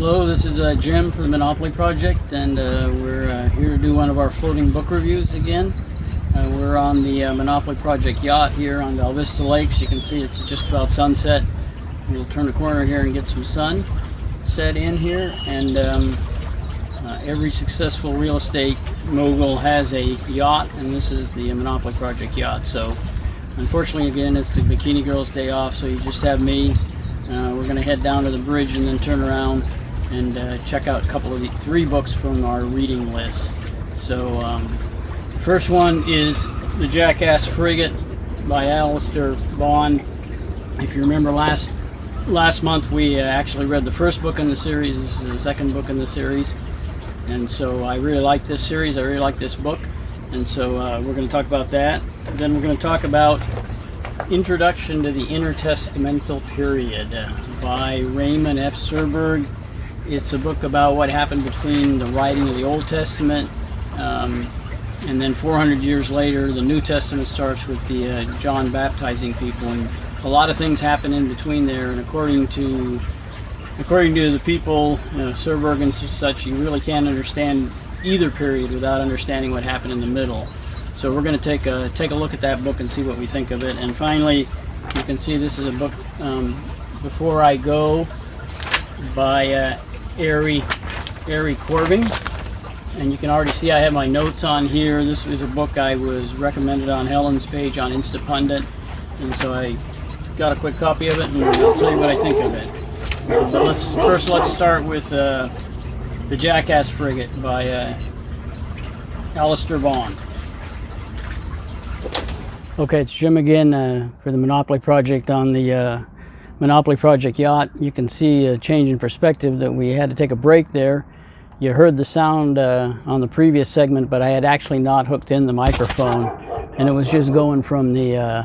Hello, this is Jim from the Monopoly Project, and we're here to do one of our floating book reviews again. We're on the Monopoly Project yacht here on Val Vista Lakes. You can see it's just about sunset. We'll turn the corner here and get some sun set in here, and every successful real estate mogul has a yacht, and this is the Monopoly Project yacht. So unfortunately, again, it's the Bikini Girls day off, so you just have me. We're going to head down to the bridge and then turn around and check out a couple of the 3 books from our reading list. So first one is The Jackass Frigate by Alistair Bond. If you remember last month we actually read the first book in the series. This is the second book in the series, and so I really like this series. I really like this book, and so we're going to talk about that. Then we're going to talk about Introduction to the Intertestamental Period by Raymond F. Serberg. It's a book about what happened between the writing of the Old Testament and then 400 years later the New Testament starts with the John baptizing people, and a lot of things happen in between there, and according to the people, Serberg and such, you really can't understand either period without understanding what happened in the middle. So we're going to take a look at that book and see what we think of it. And finally, you can see this is a book, Before I Go, by Ari Corbin. And you can already see I have my notes on here. This was a book I was recommended on Helen's page on Instapundit, and so I got a quick copy of it, and I'll tell you what I think of it. But let's start with The Jackass Frigate by Alistair Bond. Okay, it's Jim again for the Monopoly Project on the Monopoly Project yacht. You can see a change in perspective that we had to take a break there. You heard the sound on the previous segment, but I had actually not hooked in the microphone, and it was just going from the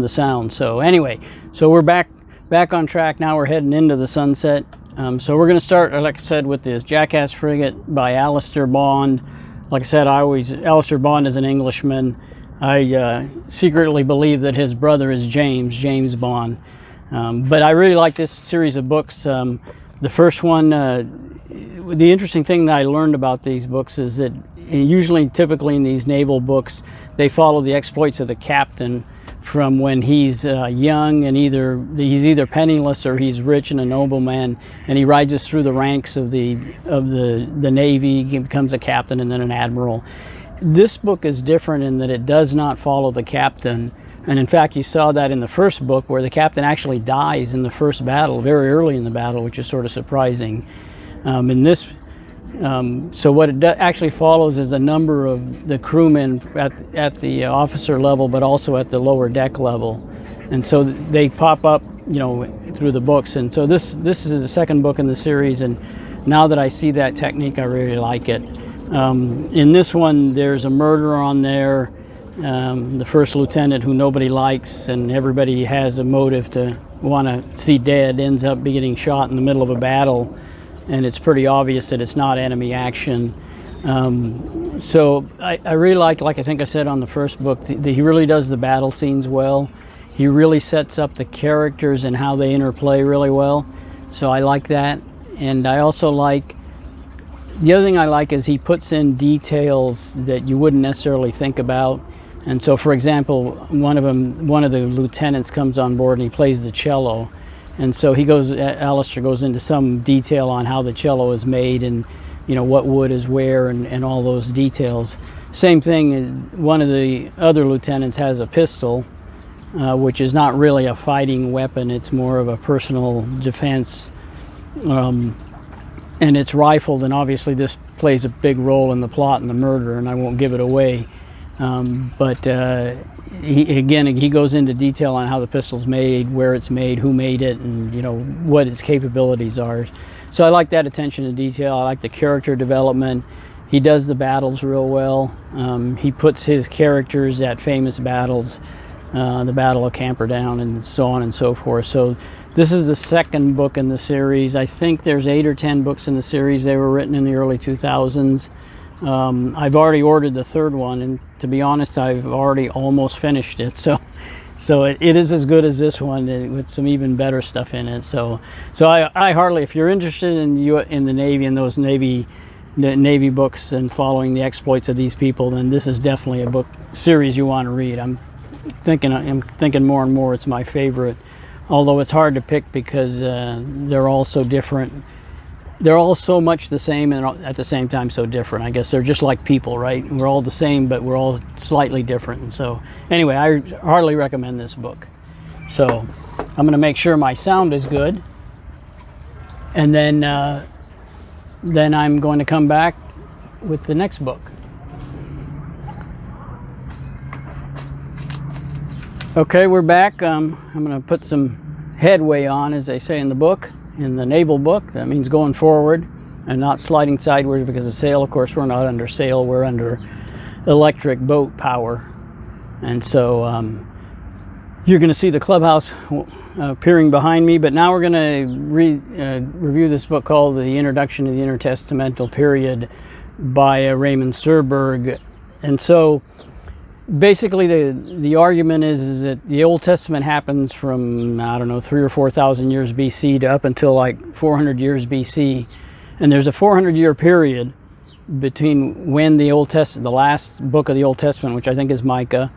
sound. So anyway, so we're back on track now. We're heading into the sunset. So we're going to start, like I said, with this Jackass Frigate by Alistair Bond. Like I said, Alistair Bond is an Englishman. I secretly believe that his brother is James Bond. But I really like this series of books. The first one, the interesting thing that I learned about these books is that typically in these naval books, they follow the exploits of the captain from when he's young, and he's either penniless or he's rich and a nobleman, and he rises through the ranks of the Navy. He becomes a captain and then an admiral. This book is different in that it does not follow the captain, and in fact you saw that in the first book where the captain actually dies in the first battle, very early in the battle, which is sort of surprising. So what it actually follows is a number of the crewmen at the officer level, but also at the lower deck level, and so they pop up, through the books. And so this is the second book in the series, and now that I see that technique, I really like it. In this one, there's a murderer on there, the first lieutenant who nobody likes, and everybody has a motive to want to see dead, ends up getting shot in the middle of a battle, and it's pretty obvious that it's not enemy action. So I really like I think I said on the first book, he really does the battle scenes well. He really sets up the characters and how they interplay really well. So I like that. And I also like, the other thing I like is he puts in details that you wouldn't necessarily think about. And so, for example, one of the lieutenants comes on board and he plays the cello. And so Alistair goes into some detail on how the cello is made, and what wood is where, and all those details. Same thing, one of the other lieutenants has a pistol, which is not really a fighting weapon. It's more of a personal defense, and it's rifled, and obviously this plays a big role in the plot and the murder, and I won't give it away. But he goes into detail on how the pistol's made, where it's made, who made it, and what its capabilities are. So I like that attention to detail. I like the character development. He does the battles real well. He puts his characters at famous battles, the Battle of Camperdown and so on and so forth. So this is the second book in the series. I think there's 8 or 10 books in the series. They were written in the early 2000s. I've already ordered the third one, and to be honest, I've already almost finished it. So So it is as good as this one, with some even better stuff in it. So I hardly, if you're interested in the Navy and those Navy books and following the exploits of these people, then this is definitely a book series you want to read. I'm thinking more and more it's my favorite, although it's hard to pick because they're all so different. They're all so much the same and at the same time so different. I guess they're just like people, right? We're all the same, but we're all slightly different. And so anyway, I hardly recommend this book. So I'm going to make sure my sound is good, and then I'm going to come back with the next book. Okay, we're back. I'm going to put some headway on, as they say in the book. In the naval book, that means going forward and not sliding sideways because of sail. Of course, we're not under sail, we're under electric boat power. And so you're going to see the clubhouse appearing behind me, but now we're going to review this book called The Introduction to the Intertestamental Period by Raymond Serberg. And so basically the argument is that the Old Testament happens from, I don't know, 3,000 or 4,000 years BC to up until like 400 years BC, and there's a 400-year period between when the last book of the Old Testament, which I think is Micah,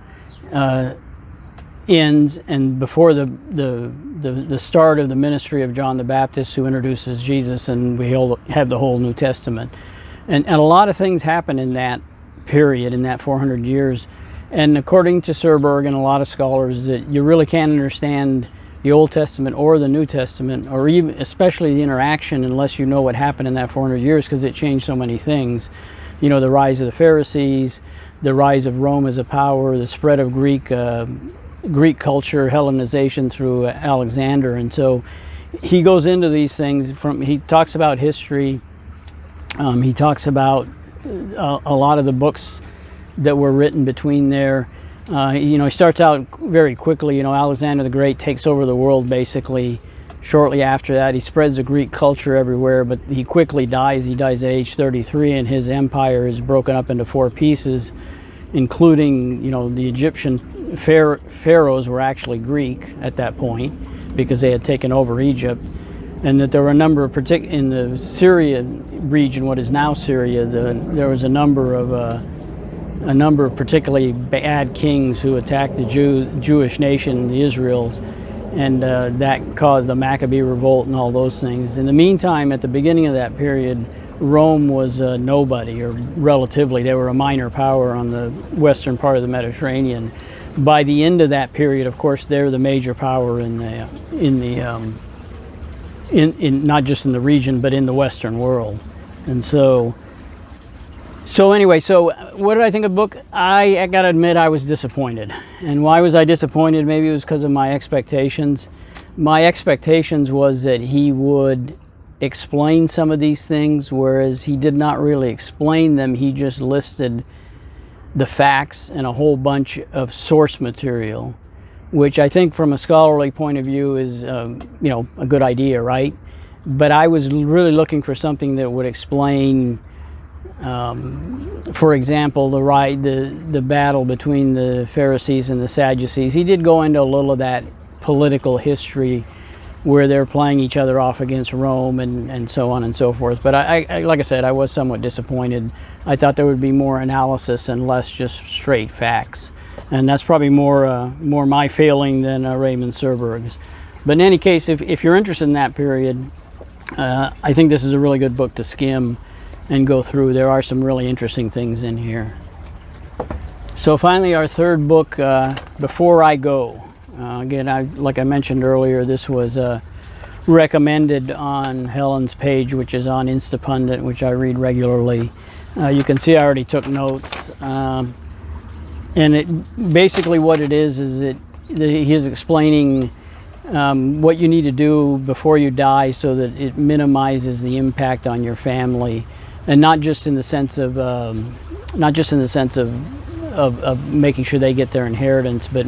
ends, and before the start of the ministry of John the Baptist, who introduces Jesus, and we have the whole New Testament, and a lot of things happen in that period, in that 400 years. And according to Serberg and a lot of scholars, that you really can't understand the Old Testament or the New Testament, or even especially the interaction, unless you know what happened in that 400 years, because it changed so many things. You know, the rise of the Pharisees, the rise of Rome as a power, the spread of Greek culture, Hellenization through Alexander. And so he goes into these things. He talks about history. He talks about a lot of the books that were written between there. He starts out very quickly. Alexander the Great takes over the world basically. Shortly after that, he spreads the Greek culture everywhere, but he quickly dies. He dies at age 33, and his empire is broken up into 4 pieces, including, the Egyptian pharaohs were actually Greek at that point because they had taken over Egypt, and that there were a number of in the Syria region, what is now Syria, there was a number of particularly bad kings who attacked the Jewish nation, the Israels, and that caused the Maccabee revolt and all those things. In the meantime, at the beginning of that period, Rome was nobody, or relatively. They were a minor power on the western part of the Mediterranean. By the end of that period, of course, they're the major power in not just in the region, but in the Western world. And so anyway, what did I think of the book? I gotta admit, I was disappointed. And why was I disappointed? Maybe it was because of my expectations. My expectations was that he would explain some of these things, whereas he did not really explain them. He just listed the facts and a whole bunch of source material, which I think from a scholarly point of view is a good idea, right? But I was really looking for something that would explain, for example, the battle between the Pharisees and the Sadducees. He did go into a little of that political history where they're playing each other off against Rome and so on and so forth. But I like I said, I was somewhat disappointed. I thought there would be more analysis and less just straight facts. And that's probably more my failing than Raymond Serberg's. But in any case, if you're interested in that period, I think this is a really good book to skim and go through. There are some really interesting things in here. So finally, our third book, Before I Go. Again, like I mentioned earlier, this was recommended on Helen's page, which is on Instapundit, which I read regularly. You can see I already took notes. And it basically what it is that he is explaining what you need to do before you die so that it minimizes the impact on your family, and not just in the sense of making sure they get their inheritance, but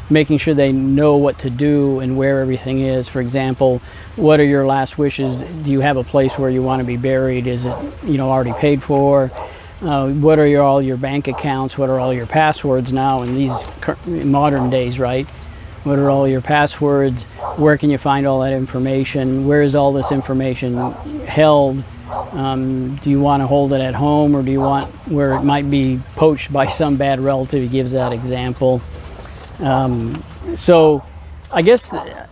making sure they know what to do and where everything is. For example, what are your last wishes? Do you have a place where you want to be buried? Is it already paid for? What are all your bank accounts? What are all your passwords now in these modern days, right? What are all your passwords? Where can you find all that information? Where is all this information held? Do you want to hold it at home, or do you want where it might be poached by some bad relative? He gives that example. So I guess the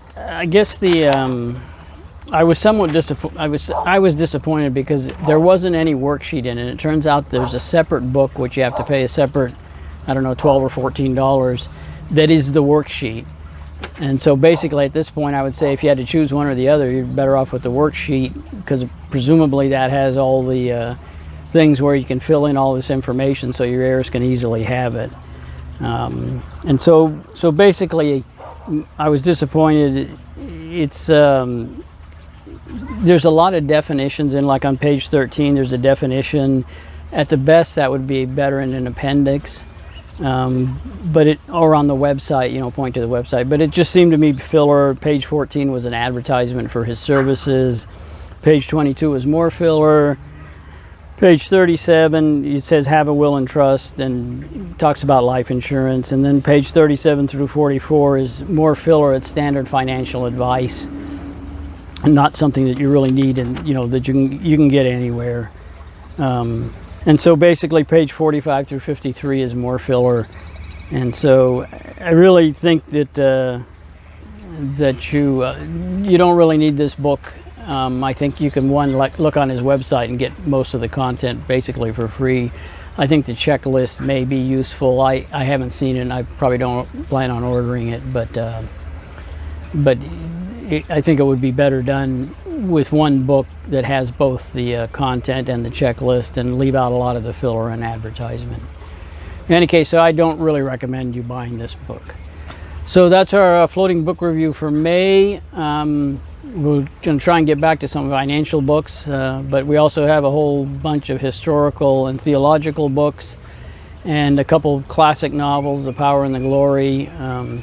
I was somewhat I was disappointed because there wasn't any worksheet in it. It turns out there's a separate book which you have to pay a separate, I don't know, $12 or $14, that is the worksheet. And so basically at this point I would say if you had to choose one or the other, you're better off with the worksheet, because presumably that has all the things where you can fill in all this information so your heirs can easily have it. And so basically I was disappointed. It's there's a lot of definitions in, like on page 13 there's a definition. At the best that would be better in an appendix, but or on the website, point to the website. But it just seemed to me filler. Page 14 was an advertisement for his services. Page 22 was more filler. Page 37, it says have a will and trust and talks about life insurance. And then page 37 through 44 is more filler. It's standard financial advice and not something that you really need, and that you can get anywhere. And so basically page 45 through 53 is more filler. And so I really think that that you don't really need this book. I think you can look on his website and get most of the content basically for free. I think the checklist may be useful. I haven't seen it, and I probably don't plan on ordering it, but I think it would be better done with one book that has both the content and the checklist, and leave out a lot of the filler and advertisement. In any case, so I don't really recommend you buying this book. So that's our floating book review for May. We're going to try and get back to some financial books, but we also have a whole bunch of historical and theological books, and a couple classic novels, The Power and the Glory,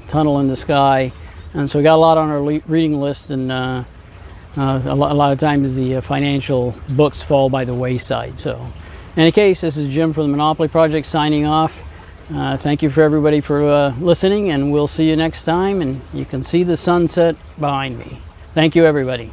Tunnel in the Sky. And so we got a lot on our reading list, and a lot of times the financial books fall by the wayside. So in any case, this is Jim from the Monopoly Project signing off. Thank you for everybody for listening, and we'll see you next time. And you can see the sunset behind me. Thank you, everybody.